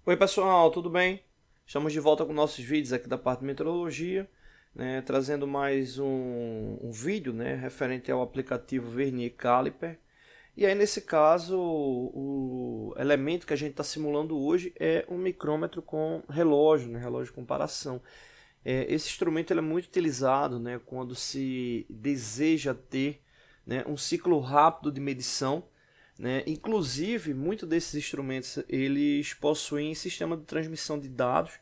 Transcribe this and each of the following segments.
Oi pessoal, tudo bem? Estamos de volta com nossos vídeos aqui da parte de meteorologia, né, trazendo mais um vídeo, né, referente ao aplicativo Vernier Caliper. E aí nesse caso, o elemento que a gente está simulando hoje é um micrômetro com relógio, né, relógio de comparação. Esse instrumento ele é muito utilizado, né, quando se deseja ter, né, um ciclo rápido de medição, né? Inclusive, muitos desses instrumentos eles possuem sistema de transmissão de dados,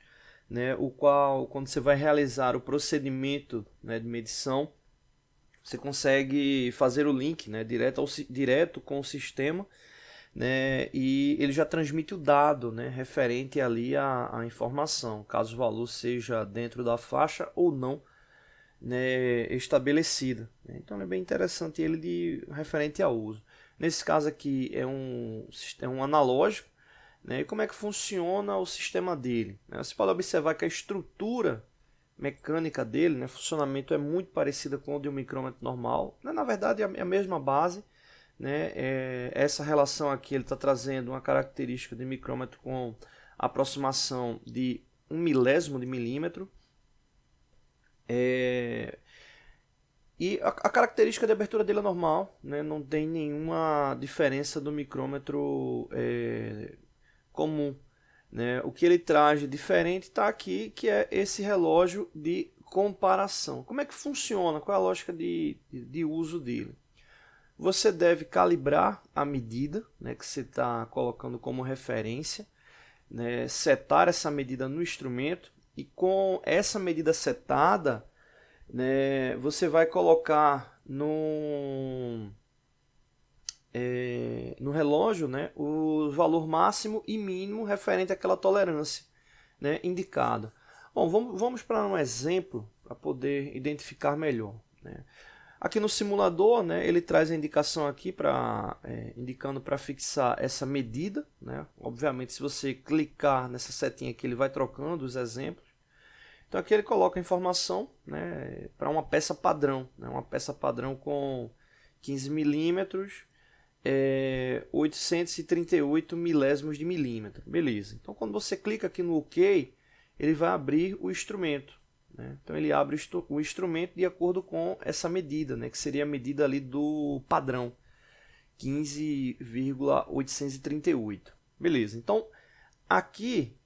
né? O qual, quando você vai realizar o procedimento, né, de medição, você consegue fazer o link, né, direto com o sistema, né, e ele já transmite o dado, né, referente ali à informação, caso o valor seja dentro da faixa ou não, né, estabelecida. Então é bem interessante ele referente ao uso. Nesse caso aqui é um analógico, né, e como é que funciona o sistema dele? Você pode observar que a estrutura mecânica dele, né, funcionamento é muito parecida com o de um micrômetro normal, né, na verdade é a mesma base, né, essa relação aqui ele está trazendo uma característica de micrômetro com aproximação de 1 milésimo de milímetro. E a característica de abertura dele é normal, né? Não tem nenhuma diferença do micrômetro comum, né? O que ele traz de diferente está aqui, que é esse relógio de comparação. Como é que funciona? Qual é a lógica de uso dele? Você deve calibrar a medida, né, que você está colocando como referência, né, setar essa medida no instrumento e com essa medida setada, né, você vai colocar no relógio, né, o valor máximo e mínimo referente àquela tolerância, né, indicada. Bom, vamos para um exemplo para poder identificar melhor, né. Aqui no simulador, né, ele traz a indicação aqui indicando para fixar essa medida, né. Obviamente, se você clicar nessa setinha aqui, ele vai trocando os exemplos. Então aqui ele coloca a informação, né, para uma peça padrão, né, uma peça padrão com 15 milímetros, 838 milésimos de milímetro. Beleza. Então quando você clica aqui no OK, ele vai abrir o instrumento, né? Então ele abre o instrumento de acordo com essa medida, né, que seria a medida ali do padrão, 15,838. Beleza. Então aqui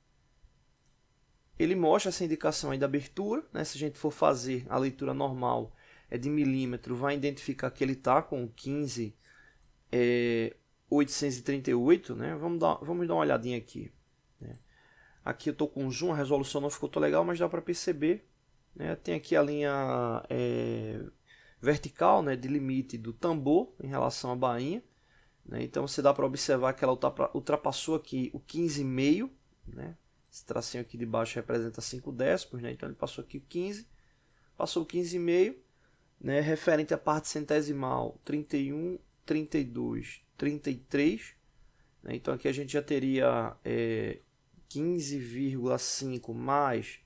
ele mostra essa indicação aí da abertura, né? Se a gente for fazer a leitura normal de milímetro, vai identificar que ele está com 15,838, né? Vamos dar uma olhadinha aqui, né? Aqui eu estou com zoom, a resolução não ficou tão legal, mas dá para perceber, né? Tem aqui a linha vertical, né, de limite do tambor em relação à bainha, né? Então você dá para observar que ela ultrapassou aqui o 15,5, né? Esse tracinho aqui de baixo representa 5 décimos, né? Então ele passou aqui o 15, passou o 15,5, né? Referente à parte centesimal 31, 32, 33, né? Então aqui a gente já teria 15,5 mais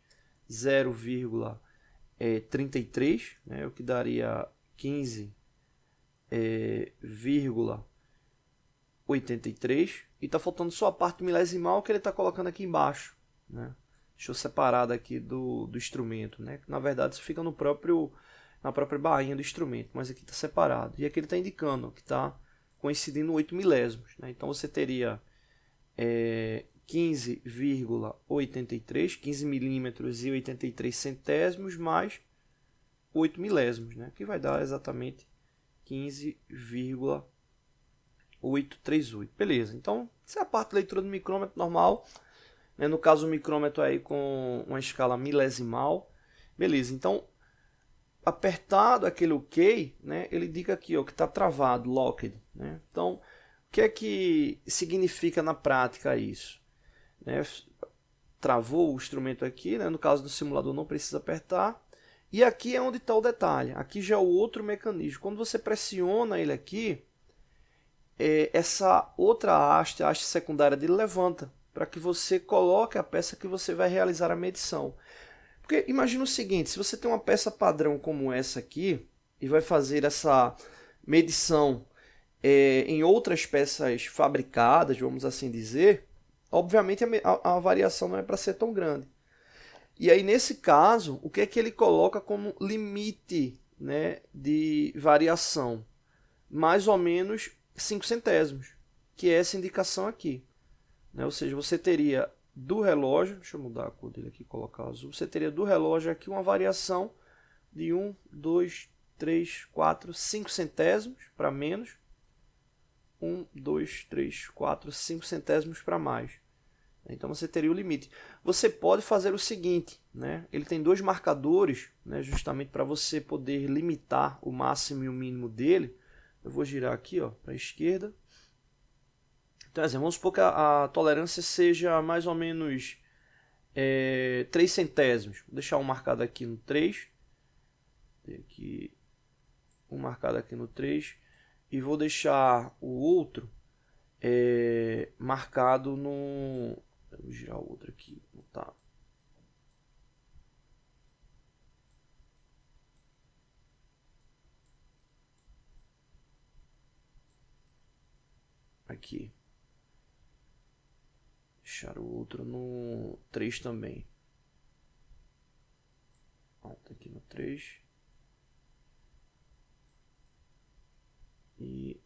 0,33, né? O que daria 15,83. E está faltando só a parte milesimal que ele está colocando aqui embaixo, né? Deixa eu separado aqui do instrumento, né? Na verdade isso fica na própria bainha do instrumento, mas aqui está separado. E aqui ele está indicando que está coincidindo 8 milésimos, né? Então você teria 15,83, 15 milímetros e 83 centésimos mais 8 milésimos, né? Que vai dar exatamente 15,838. Beleza, então essa é a parte de leitura do micrômetro normal, né? No caso o micrômetro aí com uma escala milesimal. Beleza, então apertado aquele OK, né, ele indica aqui ó, que está travado, locked, né? Então o que é que significa na prática isso, né? Travou o instrumento aqui, né? No caso do simulador não precisa apertar. E aqui é onde está o detalhe, aqui já é o outro mecanismo. Quando você pressiona ele aqui, essa outra haste, a haste secundária dele, levanta para que você coloque a peça que você vai realizar a medição. Porque imagina o seguinte, se você tem uma peça padrão como essa aqui e vai fazer essa medição em outras peças fabricadas, vamos assim dizer, obviamente a variação não é para ser tão grande. E aí, nesse caso, o que é que ele coloca como limite, né, de variação? Mais ou menos 5 centésimos, que é essa indicação aqui. Né? Ou seja, você teria do relógio, deixa eu mudar a cor dele aqui, colocar azul, você teria do relógio aqui uma variação de 1, 2, 3, 4, 5 centésimos para menos, 1, 2, 3, 4, 5 centésimos para mais. Então você teria o limite. Você pode fazer o seguinte, né? Ele tem dois marcadores, né? Justamente para você poder limitar o máximo e o mínimo dele. Eu vou girar aqui para a esquerda. Então, exemplo, vamos supor que a tolerância seja mais ou menos 3 centésimos. Vou deixar um marcado aqui no 3. Tem aqui um marcado aqui no 3. E vou deixar o outro marcado no... Vou girar o outro aqui. Tá. Aqui. Deixar o outro no 3 também. Tá aqui no 3. E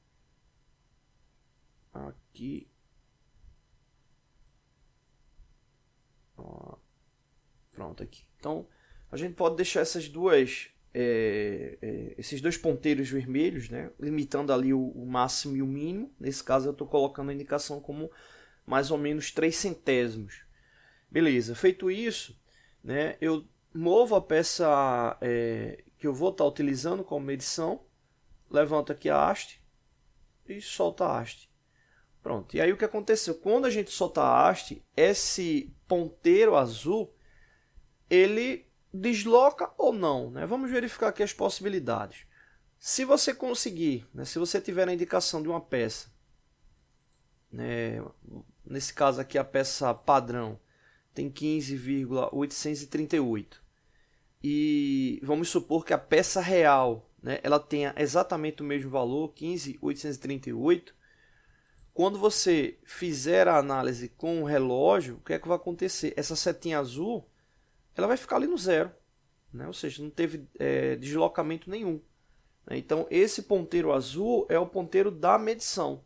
aqui. Pronto, aqui. Então, a gente pode deixar essas duas, esses dois ponteiros vermelhos, né, limitando ali o máximo e o mínimo. Nesse caso, eu estou colocando a indicação como mais ou menos 3 centésimos. Beleza, feito isso, né, eu movo a peça que eu vou estar utilizando como medição, levanto aqui a haste e solto a haste. Pronto, e aí o que aconteceu? Quando a gente solta a haste, esse ponteiro azul, ele desloca ou não, né? Vamos verificar aqui as possibilidades. Se você conseguir, né, se você tiver a indicação de uma peça, né, nesse caso aqui a peça padrão tem 15,838 e vamos supor que a peça real, né, ela tenha exatamente o mesmo valor, 15,838. Quando você fizer a análise com o relógio, o que é que vai acontecer? Essa setinha azul, ela vai ficar ali no zero, né? Ou seja, não teve deslocamento nenhum. Então, esse ponteiro azul é o ponteiro da medição.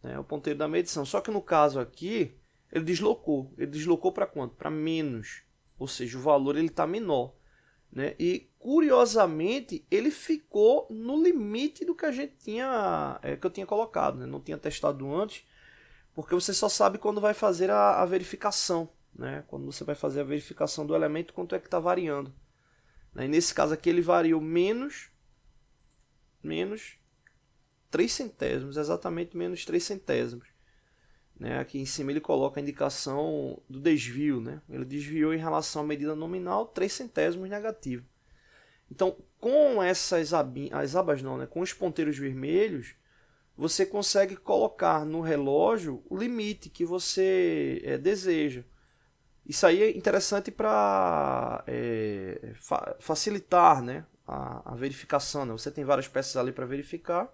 É o ponteiro da medição. Só que no caso aqui, ele deslocou. Ele deslocou para quanto? Para menos. Ou seja, o valor está menor. Né? E, curiosamente, ele ficou no limite do que a gente tinha, que eu tinha colocado. Né? Não tinha testado antes, porque você só sabe quando vai fazer a verificação. Né? Quando você vai fazer a verificação do elemento, quanto é que está variando. Né? E nesse caso aqui ele variou menos 3 centésimos, exatamente menos 3 centésimos. Né? Aqui em cima ele coloca a indicação do desvio. Né? Ele desviou em relação à medida nominal 3 centésimos negativo. Então, com essas abas não, né? Com os ponteiros vermelhos, você consegue colocar no relógio o limite que você deseja. Isso aí é interessante para facilitar, né, a verificação. Né? Você tem várias peças ali para verificar,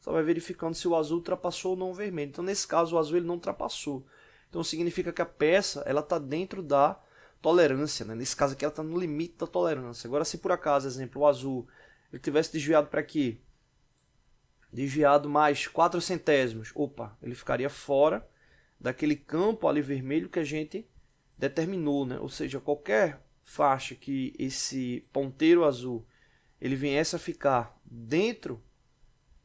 só vai verificando se o azul ultrapassou ou não o vermelho. Então, nesse caso, o azul ele não ultrapassou. Então, significa que a peça está dentro da tolerância. Né? Nesse caso aqui, ela está no limite da tolerância. Agora, se por acaso, exemplo, o azul ele tivesse desviado para aqui, desviado mais 4 centésimos, opa, ele ficaria fora daquele campo ali vermelho que a gente determinou, né? Ou seja, qualquer faixa que esse ponteiro azul ele viesse a ficar dentro,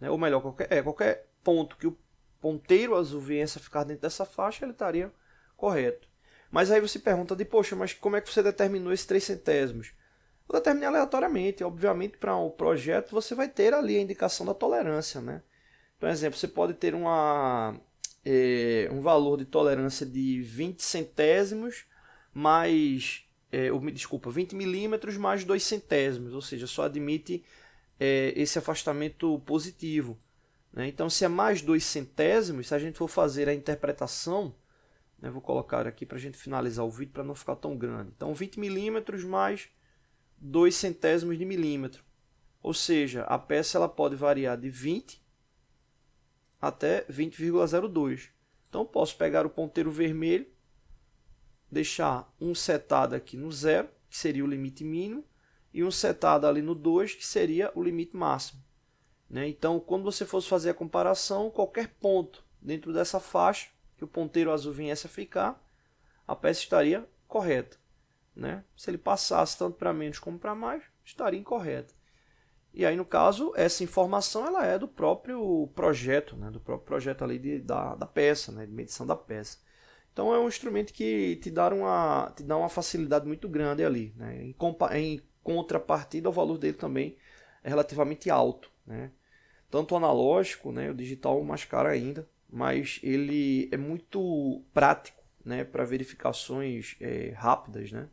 né? Ou melhor, qualquer ponto que o ponteiro azul viesse a ficar dentro dessa faixa, ele estaria correto. Mas aí você pergunta poxa, mas como é que você determinou esses 3 centésimos? Eu determinei aleatoriamente. Obviamente, para um projeto, você vai ter ali a indicação da tolerância, né? Por exemplo, você pode ter um valor de tolerância de 20 centésimos mais, 20 milímetros mais 2 centésimos, ou seja, só admite esse afastamento positivo. Né? Então, se é mais 2 centésimos, se a gente for fazer a interpretação, né, vou colocar aqui para a gente finalizar o vídeo para não ficar tão grande. Então, 20 milímetros mais 2 centésimos de milímetro. Ou seja, a peça ela pode variar de 20 até 20,02. Então eu posso pegar o ponteiro vermelho, deixar um setado aqui no 0, que seria o limite mínimo, e um setado ali no 2, que seria o limite máximo. Né? Então, quando você fosse fazer a comparação, qualquer ponto dentro dessa faixa que o ponteiro azul viesse a ficar, a peça estaria correta. Né? Se ele passasse tanto para menos como para mais, estaria incorreta. E aí, no caso, essa informação ela é do próprio projeto, né? Do próprio projeto ali da peça, né? De medição da peça. Então é um instrumento que te dá uma facilidade muito grande ali. Né? Em contrapartida, o valor dele também é relativamente alto. Né? Tanto o analógico, né? O digital mais caro ainda, mas ele é muito prático, né? Para verificações rápidas. Né?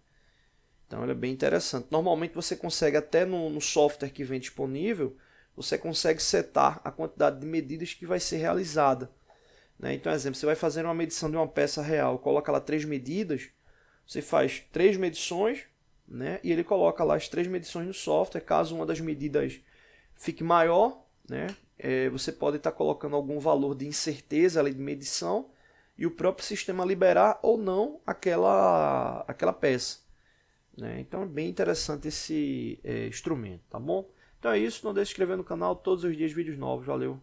Então ele é bem interessante. Normalmente você consegue até no software que vem disponível, você consegue setar a quantidade de medidas que vai ser realizada. Né? Então, exemplo, você vai fazer uma medição de uma peça real, coloca lá 3 medidas, você faz 3 medições, né? E ele coloca lá as 3 medições no software. Caso uma das medidas fique maior, né? Você pode estar colocando algum valor de incerteza ali de medição e o próprio sistema liberar ou não aquela peça. Né? Então é bem interessante esse instrumento, tá bom? Então é isso, não deixe de se inscrever no canal, todos os dias vídeos novos, valeu!